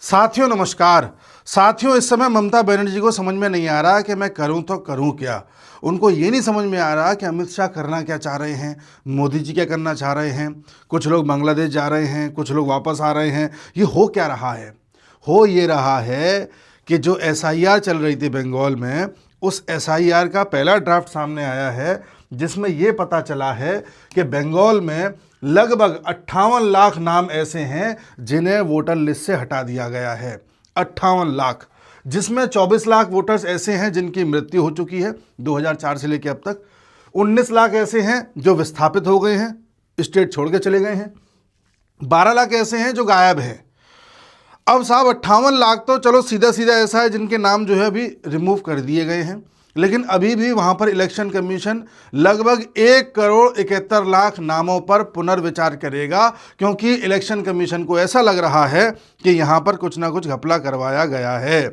साथियों नमस्कार। साथियों, इस समय ममता बनर्जी को समझ में नहीं आ रहा कि मैं करूं तो करूं क्या। उनको ये नहीं समझ में आ रहा कि अमित शाह करना क्या चाह रहे हैं, मोदी जी क्या करना चाह रहे हैं। कुछ लोग बांग्लादेश जा रहे हैं, कुछ लोग वापस आ रहे हैं। ये हो क्या रहा है? हो ये रहा है कि जो एसआईआर चल रही थी बंगाल में, उस एसआईआर का पहला ड्राफ्ट सामने आया है, जिसमें ये पता चला है कि बंगाल में लगभग 58 लाख नाम ऐसे हैं जिन्हें वोटर लिस्ट से हटा दिया गया है। 58 लाख, जिसमें 24 लाख वोटर्स ऐसे हैं जिनकी मृत्यु हो चुकी है 2004 से लेकर अब तक। 19 लाख ऐसे हैं जो विस्थापित हो गए हैं, स्टेट छोड़ के चले गए हैं। 12 लाख ऐसे हैं जो गायब हैं। अब साहब 58 लाख तो चलो सीधा सीधा ऐसा है जिनके नाम जो है अभी रिमूव कर दिए गए हैं, लेकिन अभी भी वहां पर इलेक्शन कमीशन लगभग 1,71,00,000 नामों पर पुनर्विचार करेगा, क्योंकि इलेक्शन कमीशन को ऐसा लग रहा है कि यहां पर कुछ ना कुछ घपला करवाया गया है।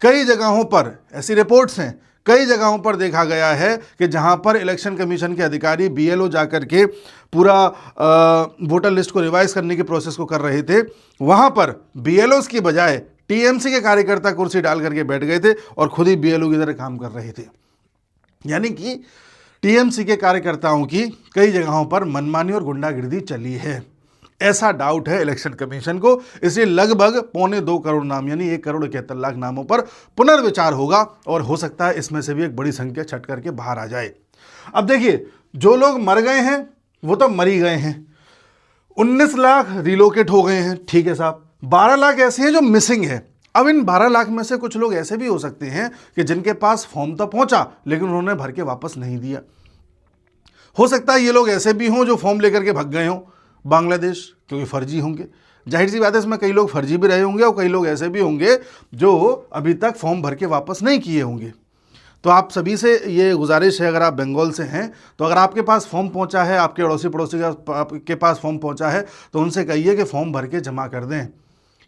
कई जगहों पर ऐसी रिपोर्ट्स हैं, कई जगहों पर देखा गया है कि जहां पर इलेक्शन कमीशन के अधिकारी बीएलओ जाकर के पूरा वोटर लिस्ट को रिवाइज करने के प्रोसेस को कर रहे थे, वहां पर बीएलओस की बजाय टीएमसी के कार्यकर्ता कुर्सी डाल करके बैठ गए थे और खुद ही बीएलओ की तरह काम कर रहे थे। यानी कि टीएमसी के कार्यकर्ताओं की कई जगहों पर मनमानी और गुंडागिर्दी चली है, ऐसा डाउट है इलेक्शन कमीशन को। इसलिए लगभग 1.25 करोड़ नाम यानी 1,71,00,000 नामों पर पुनर्विचार होगा और हो सकता है इसमें से भी एक बड़ी संख्या छट करके बाहर आ जाए। अब देखिए, जो लोग मर गए हैं वो तो मर ही गए हैं। 19 लाख रिलोकेट हो गए हैं, ठीक है साहब। 12 लाख ऐसे हैं जो मिसिंग है। अब इन 12 लाख में से कुछ लोग ऐसे भी हो सकते हैं कि जिनके पास फॉर्म तो पहुंचा लेकिन उन्होंने भर के वापस नहीं दिया। हो सकता है ये लोग ऐसे भी हों जो फॉर्म लेकर के भाग गए हों बांग्लादेश, क्योंकि फर्जी होंगे। जाहिर सी बात है, इसमें कई लोग फर्जी भी रहे होंगे और कई लोग ऐसे भी होंगे जो अभी तक फॉर्म भर के वापस नहीं किए होंगे। तो आप सभी से ये गुजारिश है, अगर आप बंगाल से हैं तो अगर आपके पास फॉर्म पहुंचा है, आपके अड़ोसी पड़ोसी के पास फॉर्म पहुंचा है, तो उनसे कहिए कि फॉर्म भर के जमा कर दें,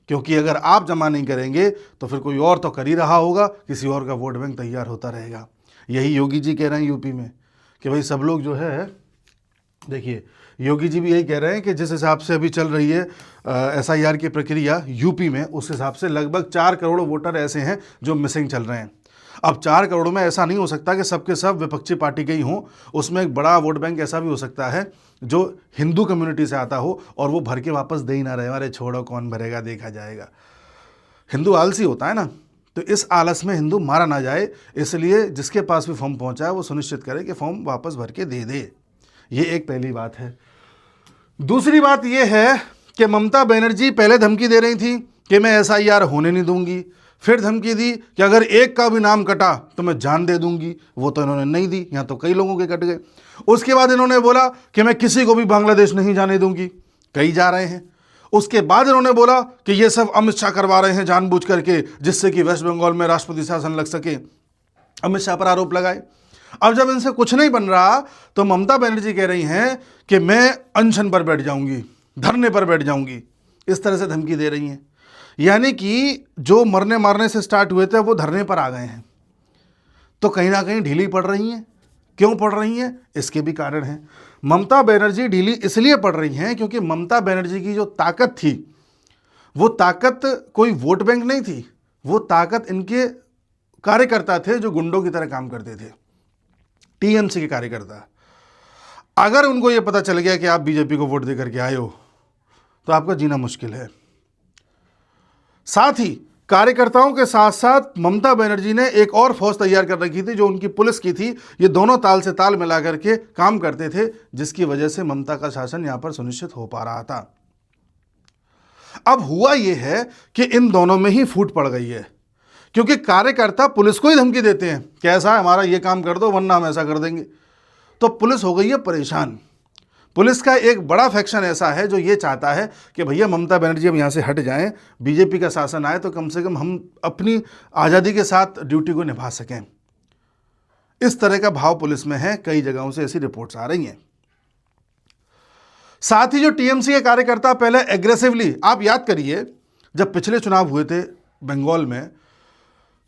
क्योंकि अगर आप जमा नहीं करेंगे तो फिर कोई और तो कर ही रहा होगा, किसी और का वोट बैंक तैयार होता रहेगा। यही योगी जी कह रहे हैं यूपी में कि भाई सब लोग जो है, देखिए योगी जी भी यही कह रहे हैं कि जिस हिसाब से अभी चल रही है एसआईआर की प्रक्रिया यूपी में, उस हिसाब से लगभग 4 करोड़ वोटर ऐसे हैं जो मिसिंग चल रहे हैं। अब 4 करोड़ में ऐसा नहीं हो सकता कि सबके सब विपक्षी पार्टी के ही हों, उसमें एक बड़ा वोट बैंक ऐसा भी हो सकता है जो हिंदू कम्युनिटी से आता हो और वो भर के वापस दे ही ना रहे, अरे छोड़ो कौन भरेगा देखा जाएगा। हिंदू आलसी होता है ना, तो इस आलस में हिंदू मारा ना जाए, इसलिए जिसके पास भी फॉर्म पहुंचा है वो सुनिश्चित करे कि फॉर्म वापस भर के दे दे। ये एक पहली बात है। दूसरी बात ये है कि ममता बनर्जी पहले धमकी दे रही थी कि मैं एसआईआर होने नहीं दूंगी, फिर धमकी दी कि अगर एक का भी नाम कटा तो मैं जान दे दूंगी। वो तो इन्होंने नहीं दी, यहाँ तो कई लोगों के कट गए। उसके बाद इन्होंने बोला कि मैं किसी को भी बांग्लादेश नहीं जाने दूंगी, कई जा रहे हैं। उसके बाद इन्होंने बोला कि ये सब अमित शाह करवा रहे हैं जानबूझ करके, जिससे कि वेस्ट बंगाल में राष्ट्रपति शासन लग सके, अमित शाह पर आरोप लगाए। अब जब इनसे कुछ नहीं बन रहा तो ममता बनर्जी कह रही हैं कि मैं अनशन पर बैठ जाऊंगी, धरने पर बैठ जाऊंगी, इस तरह से धमकी दे रही हैं। यानी कि जो मरने मारने से स्टार्ट हुए थे वो धरने पर आ गए हैं, तो कहीं ना कहीं ढीली पड़ रही हैं। क्यों पड़ रही हैं? इसके भी कारण हैं। ममता बनर्जी ढीली इसलिए पड़ रही हैं क्योंकि ममता बनर्जी की जो ताकत थी, वो ताकत कोई वोट बैंक नहीं थी, वो ताकत इनके कार्यकर्ता थे जो गुंडों की तरह काम करते थे, टीएमसी के कार्यकर्ता। अगर उनको ये पता चल गया कि आप बीजेपी को वोट देकर के आए हो तो आपका जीना मुश्किल है। साथ ही कार्यकर्ताओं के साथ साथ ममता बनर्जी ने एक और फौज तैयार कर रखी थी जो उनकी पुलिस की थी। ये दोनों ताल से ताल मिला करके काम करते थे, जिसकी वजह से ममता का शासन यहां पर सुनिश्चित हो पा रहा था। अब हुआ यह है कि इन दोनों में ही फूट पड़ गई है, क्योंकि कार्यकर्ता पुलिस को ही धमकी देते हैं कि ऐसा है, हमारा ये काम कर दो वरना हम ऐसा कर देंगे। तो पुलिस हो गई है परेशान। पुलिस का एक बड़ा फैक्शन ऐसा है जो ये चाहता है कि भैया ममता बनर्जी अब यहाँ से हट जाएं, बीजेपी का शासन आए तो कम से कम हम अपनी आज़ादी के साथ ड्यूटी को निभा सकें। इस तरह का भाव पुलिस में है, कई जगहों से ऐसी रिपोर्ट्स आ रही हैं। साथ ही जो टीएमसी के कार्यकर्ता पहले एग्रेसिवली, आप याद करिए जब पिछले चुनाव हुए थे बंगाल में,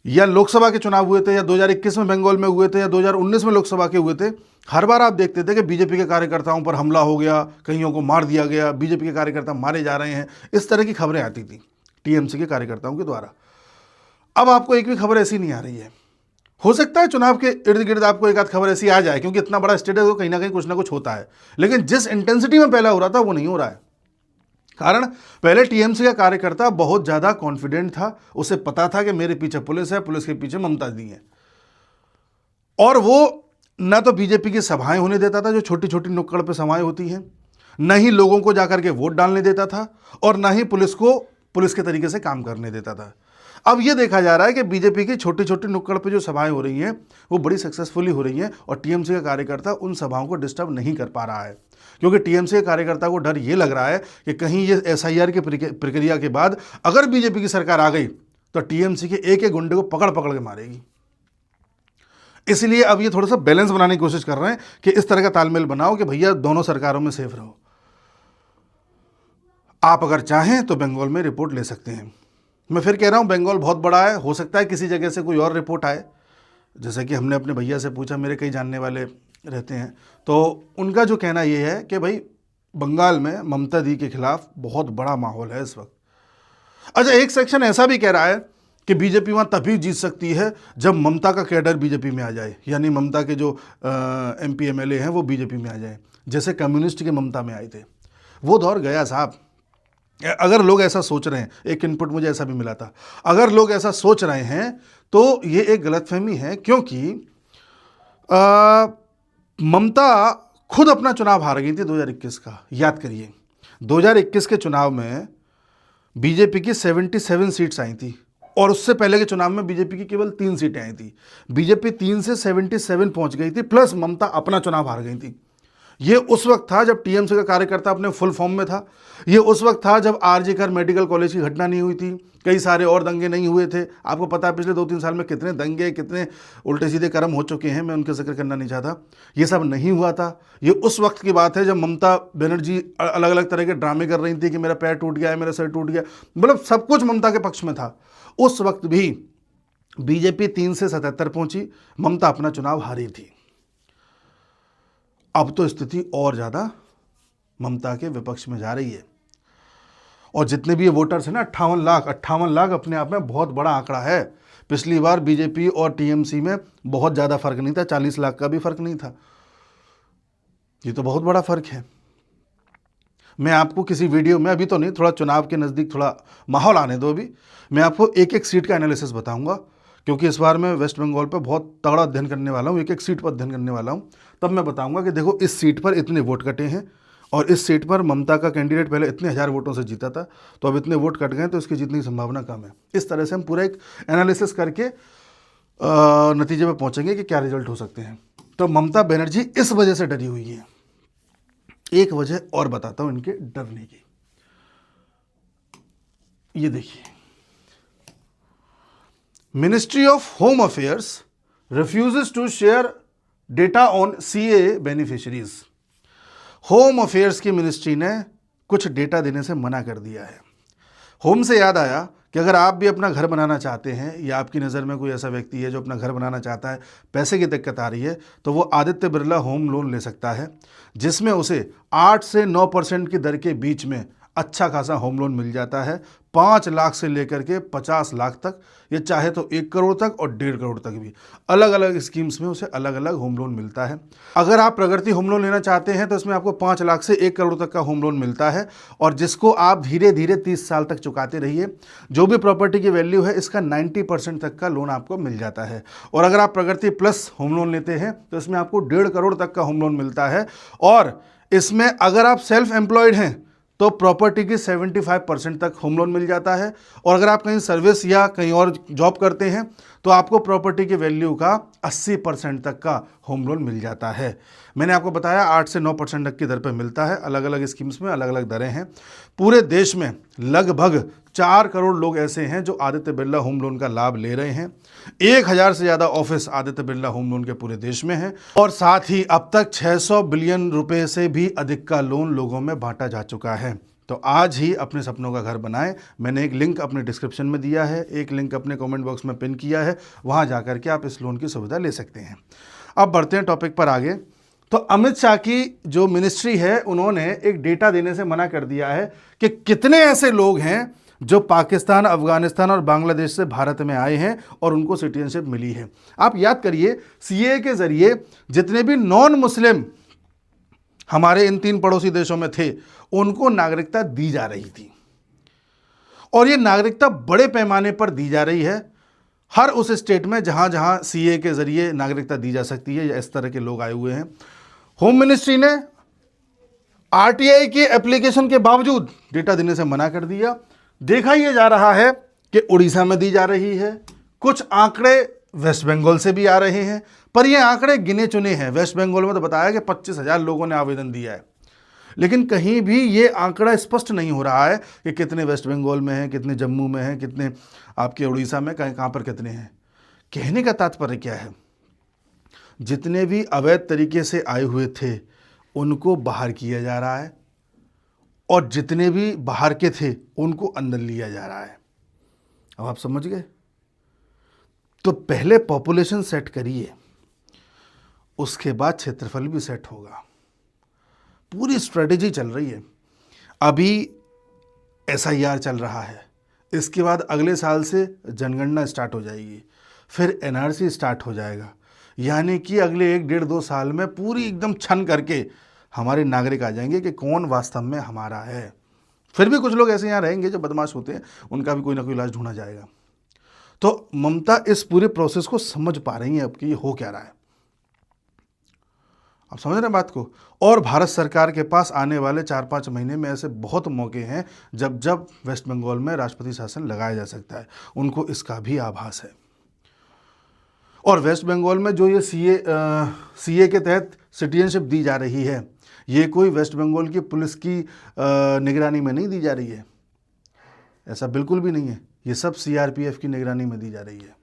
या लोकसभा के चुनाव हुए थे, या 2021 में बंगाल में हुए थे, या 2019 में लोकसभा के हुए थे, हर बार आप देखते थे कि बीजेपी के कार्यकर्ताओं पर हमला हो गया, कईयों को मार दिया गया, बीजेपी के कार्यकर्ता मारे जा रहे हैं, इस तरह की खबरें आती थी। टीएमसी के कार्यकर्ताओं के द्वारा। अब आपको एक भी खबर ऐसी नहीं आ रही है। हो सकता है चुनाव के इर्द गिर्द आपको एक आध खबर ऐसी आ जाए, क्योंकि इतना बड़ा स्टेट है तो कहीं ना कुछ होता है, लेकिन जिस इंटेंसिटी में पहला हो रहा था वो नहीं हो रहा है। कारण पहले टीएमसी का कार्यकर्ता बहुत ज्यादा कॉन्फिडेंट था, उसे पता था कि मेरे पीछे पुलिस है, पुलिस के पीछे ममता दी है, और वो न तो बीजेपी की सभाएं होने देता था जो छोटी छोटी नुक्कड़ पे सभाएं होती हैं, न ही लोगों को जाकर के वोट डालने देता था, और न ही पुलिस को पुलिस के तरीके से काम करने देता था। अब यह देखा जा रहा है कि बीजेपी की छोटी छोटी नुक्कड़ पे जो सभाएं हो रही हैं वो बड़ी सक्सेसफुली हो रही हैं, और टीएमसी का कार्यकर्ता उन सभाओं को डिस्टर्ब नहीं कर पा रहा है, क्योंकि टीएमसी के कार्यकर्ता को डर ये लग रहा है कि कहीं ये एसआईआर की प्रक्रिया के बाद अगर बीजेपी की सरकार आ गई तो टीएमसी के एक एक गुंडे को पकड़ पकड़ के मारेगी। इसलिए अब ये थोड़ा सा बैलेंस बनाने की कोशिश कर रहे हैं कि इस तरह का तालमेल बनाओ कि भैया दोनों सरकारों में सेफ रहो। आप अगर चाहें तो बंगाल में रिपोर्ट ले सकते हैं। मैं फिर कह रहा हूं, बंगाल बहुत बड़ा है, हो सकता है किसी जगह से कोई और रिपोर्ट आए। जैसे कि हमने अपने भैया से पूछा, मेरे कई जानने वाले रहते हैं, तो उनका जो कहना ये है कि भाई बंगाल में ममता दी के खिलाफ बहुत बड़ा माहौल है इस वक्त। अच्छा, एक सेक्शन ऐसा भी कह रहा है कि बीजेपी वहाँ तभी जीत सकती है जब ममता का कैडर बीजेपी में आ जाए, यानी ममता के जो एमपी एमएलए हैं वो बीजेपी में आ जाए, जैसे कम्युनिस्ट के ममता में आए थे। वो दौर गया साहब। अगर लोग ऐसा सोच रहे हैं, एक इनपुट मुझे ऐसा भी मिला था, अगर लोग ऐसा सोच रहे हैं तो ये एक गलतफहमी है, क्योंकि ममता खुद अपना चुनाव हार गई थी 2021 का। याद करिए 2021 के चुनाव में बीजेपी की 77 सीट्स आई थी, और उससे पहले के चुनाव में बीजेपी की केवल 3 सीटें आई थी। बीजेपी 3 से 77 पहुंच गई थी, प्लस ममता अपना चुनाव हार गई थी। ये उस वक्त था जब टीएमसी का कार्यकर्ता अपने फुल फॉर्म में था। ये उस वक्त था जब आरजी कर मेडिकल कॉलेज की घटना नहीं हुई थी, कई सारे और दंगे नहीं हुए थे। आपको पता है पिछले 2-3 साल में कितने दंगे, कितने उल्टे सीधे कर्म हो चुके हैं, मैं उनका जिक्र करना नहीं चाहता। ये सब नहीं हुआ था। ये उस वक्त की बात है जब ममता बनर्जी अलग अलग तरह के ड्रामे कर रही थी कि मेरा पैर टूट गया है, मेरा सर टूट गया, मतलब सब कुछ ममता के पक्ष में था। उस वक्त भी बीजेपी 3 से 77 पहुंची, ममता अपना चुनाव हारी थी। अब तो स्थिति और ज़्यादा ममता के विपक्ष में जा रही है, और जितने भी ये वोटर्स हैं ना, 58 लाख अपने आप में बहुत बड़ा आंकड़ा है। पिछली बार बीजेपी और टीएमसी में बहुत ज़्यादा फर्क नहीं था, 40 लाख का भी फर्क नहीं था। ये तो बहुत बड़ा फर्क है। मैं आपको किसी वीडियो में, अभी तो नहीं, थोड़ा चुनाव के नज़दीक थोड़ा माहौल आने दो, अभी मैं आपको एक एक सीट का एनालिसिस बताऊंगा, क्योंकि इस बार मैं वेस्ट बंगाल पे बहुत तगड़ा अध्ययन करने वाला हूँ, एक एक सीट पर अध्ययन करने वाला हूँ। तब मैं बताऊंगा कि देखो इस सीट पर इतने वोट कटे हैं, और इस सीट पर ममता का कैंडिडेट पहले इतने 1000 वोटों से जीता था, तो अब इतने वोट कट गए तो इसकी जीतने की संभावना कम है। इस तरह से हम पूरा एक एनालिसिस करके नतीजे पर पहुंचेंगे कि क्या रिजल्ट हो सकते हैं। तो ममता बनर्जी इस वजह से डरी हुई है। एक वजह और बताता हूं इनके डरने की। ये देखिए, ministry of home affairs refuses to share data on CA beneficiaries. Home affairs की मिनिस्ट्री ने कुछ डेटा देने से मना कर दिया है। होम से याद आया कि अगर आप भी अपना घर बनाना चाहते हैं, या आपकी नज़र में कोई ऐसा व्यक्ति है जो अपना घर बनाना चाहता है, पैसे की दिक्कत आ रही है, तो वो आदित्य बिरला होम लोन ले सकता है, जिसमें उसे 8 से 9% की दर के बीच में अच्छा खासा होम लोन मिल जाता है। 5 लाख से लेकर के 50 लाख तक, ये चाहे तो 1 करोड़ तक और 1.5 करोड़ तक भी, अलग अलग स्कीम्स में उसे अलग अलग होम लोन मिलता है। अगर आप प्रगति होम लोन लेना चाहते हैं तो इसमें आपको 5 लाख से 1 करोड़ तक का होम लोन मिलता है, और जिसको आप धीरे धीरे 30 साल तक चुकाते रहिए। जो भी प्रॉपर्टी की वैल्यू है इसका 90% तक का लोन आपको मिल जाता है। और अगर आप प्रगति प्लस होम लोन लेते हैं तो इसमें आपको 1.5 करोड़ तक का होम लोन मिलता है। और इसमें अगर आप सेल्फ एम्प्लॉयड हैं तो प्रॉपर्टी की 75% तक होम लोन मिल जाता है, और अगर आप कहीं सर्विस या कहीं और जॉब करते हैं तो आपको प्रॉपर्टी की वैल्यू का 80% तक का होम लोन मिल जाता है। मैंने आपको बताया 8 से 9% तक की दर पर मिलता है। अलग अलग स्कीम्स में अलग अलग दरें हैं। पूरे देश में लगभग 4 करोड़ लोग ऐसे हैं जो आदित्य बिरला होम लोन का लाभ ले रहे हैं। 1000 से ज़्यादा office Aditya Birla home loan के पूरे देश में हैं, और साथ ही अब तक 600 बिलियन रुपए से भी अधिक का लोन लोगों में बांटा जा चुका है। तो आज ही अपने सपनों का घर बनाएं। मैंने एक लिंक अपने डिस्क्रिप्शन में दिया है, एक लिंक अपने कमेंट बॉक्स में पिन किया है, वहां जाकर के आप इस लोन की सुविधा ले सकते हैं। अब बढ़ते हैं टॉपिक पर आगे। तो अमित शाह की जो मिनिस्ट्री है, उन्होंने एक डेटा देने से मना कर दिया है कि कितने ऐसे लोग हैं जो पाकिस्तान, अफगानिस्तान और बांग्लादेश से भारत में आए हैं और उनको सिटीजनशिप मिली है। आप याद करिए, सीए के जरिए जितने भी नॉन मुस्लिम हमारे इन 3 पड़ोसी देशों में थे, उनको नागरिकता दी जा रही थी, और ये नागरिकता बड़े पैमाने पर दी जा रही है हर उस स्टेट में जहां जहां सीए के जरिए नागरिकता दी जा सकती है या इस तरह के लोग आए हुए हैं। होम मिनिस्ट्री ने आरटीआई के एप्लीकेशन के बावजूद डेटा देने से मना कर दिया। देखा यह जा रहा है कि उड़ीसा में दी जा रही है, कुछ आंकड़े वेस्ट बंगाल से भी आ रहे हैं, पर ये आंकड़े गिने चुने हैं। वेस्ट बंगाल में तो बताया कि 25,000 लोगों ने आवेदन दिया है, लेकिन कहीं भी ये आंकड़ा स्पष्ट नहीं हो रहा है कि कितने वेस्ट बंगाल में हैं, कितने जम्मू में हैं, कितने आपके उड़ीसा में, कहाँ पर कितने हैं। कहने का तात्पर्य क्या है, जितने भी अवैध तरीके से आए हुए थे उनको बाहर किया जा रहा है, और जितने भी बाहर के थे उनको अंदर लिया जा रहा है। अब आप समझ गए? तो पहले पॉपुलेशन सेट करिए, उसके बाद क्षेत्रफल भी सेट होगा। पूरी स्ट्रेटेजी चल रही है। अभी एसआईआर चल रहा है, इसके बाद अगले साल से जनगणना स्टार्ट हो जाएगी, फिर एनआरसी स्टार्ट हो जाएगा। यानी कि अगले 1-1.5-2 साल में पूरी एकदम छन करके हमारे नागरिक आ जाएंगे कि कौन वास्तव में हमारा है। फिर भी कुछ लोग ऐसे यहाँ रहेंगे जो बदमाश होते हैं, उनका भी कोई ना कोई इलाज ढूंढा जाएगा। तो ममता इस पूरे प्रोसेस को समझ पा रही हैं अब कि ये हो क्या रहा है। आप समझ रहे हैं बात को? और भारत सरकार के पास आने वाले 4-5 महीने में ऐसे बहुत मौके हैं जब जब वेस्ट बंगाल में राष्ट्रपति शासन लगाया जा सकता है। उनको इसका भी आभास है। और वेस्ट बंगाल में जो ये सीए के तहत सिटीजनशिप दी जा रही है, ये कोई वेस्ट बंगाल की पुलिस की निगरानी में नहीं दी जा रही है, ऐसा बिल्कुल भी नहीं है। ये सब सीआरपीएफ की निगरानी में दी जा रही है।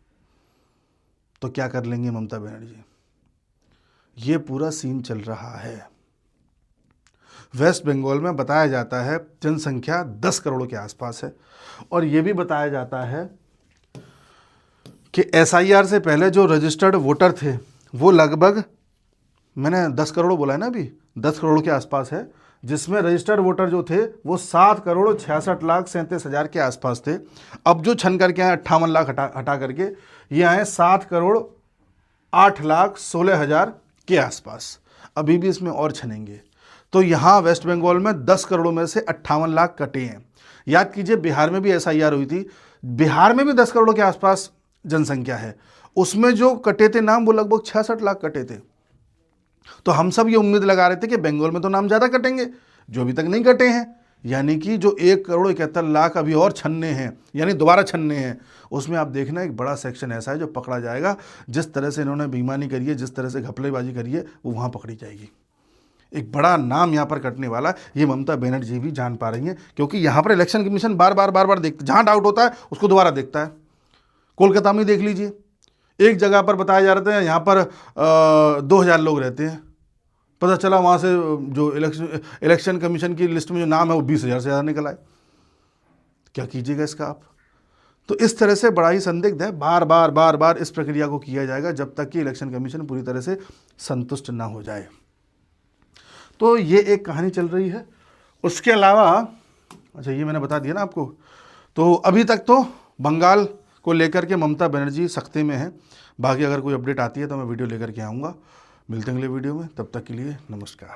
तो क्या कर लेंगे ममता बनर्जी? ये पूरा सीन चल रहा है। वेस्ट बंगाल में बताया जाता है जनसंख्या 10 करोड़ के आसपास है, और ये भी बताया जाता है कि एसआईआर से पहले जो रजिस्टर्ड वोटर थे वो लगभग, मैंने 10 करोड़ बोला है ना, अभी 10 करोड़ के आसपास है, जिसमें रजिस्टर्ड वोटर जो थे वो 7,66,37,000 के आसपास थे। अब जो छन करके आए 58 लाख हटा करके ये आए 7,08,16,000 के आसपास। अभी भी इसमें और छनेंगे। तो यहाँ वेस्ट बंगाल में 10 करोड़ में से 58 लाख कटे हैं। याद कीजिए, बिहार में भी एसआईआर हुई थी, बिहार में भी 10 करोड़ के आसपास जनसंख्या है, उसमें जो कटे थे नाम वो लगभग 66 लाख कटे थे। तो हम सब ये उम्मीद लगा रहे थे कि बंगाल में तो नाम ज़्यादा कटेंगे, जो अभी तक नहीं कटे हैं। यानी कि जो 1,71,00,000 अभी और छन्ने हैं, यानी दोबारा छन्ने हैं, उसमें आप देखना एक बड़ा सेक्शन ऐसा है जो पकड़ा जाएगा। जिस तरह से इन्होंने बेईमानी करी है, जिस तरह से घपलेबाजी करी है, वो वहाँ पकड़ी जाएगी। एक बड़ा नाम यहाँ पर कटने वाला, ये ममता बनर्जी भी जान पा रही हैं, क्योंकि यहाँ पर इलेक्शन कमीशन बार बार देखते, जहाँ डाउट होता है उसको दोबारा देखता है। कोलकाता में देख लीजिए, एक जगह पर बताया जा रहा था यहाँ पर 2,000 लोग रहते हैं, पता चला वहाँ से जो इलेक्शन कमीशन की लिस्ट में जो नाम है वो 20,000 से ज़्यादा निकल आए। क्या कीजिएगा इसका आप? तो इस तरह से बड़ा ही संदिग्ध है। बार बार इस प्रक्रिया को किया जाएगा जब तक कि इलेक्शन कमीशन पूरी तरह से संतुष्ट ना हो जाए। तो ये एक कहानी चल रही है। उसके अलावा, अच्छा ये मैंने बता दिया ना आपको, तो अभी तक तो बंगाल को लेकर के ममता बनर्जी सख्ते में है। बाकी अगर कोई अपडेट आती है तो मैं वीडियो लेकर के आऊँगा। मिलते हैं अगले वीडियो में, तब तक के लिए नमस्कार।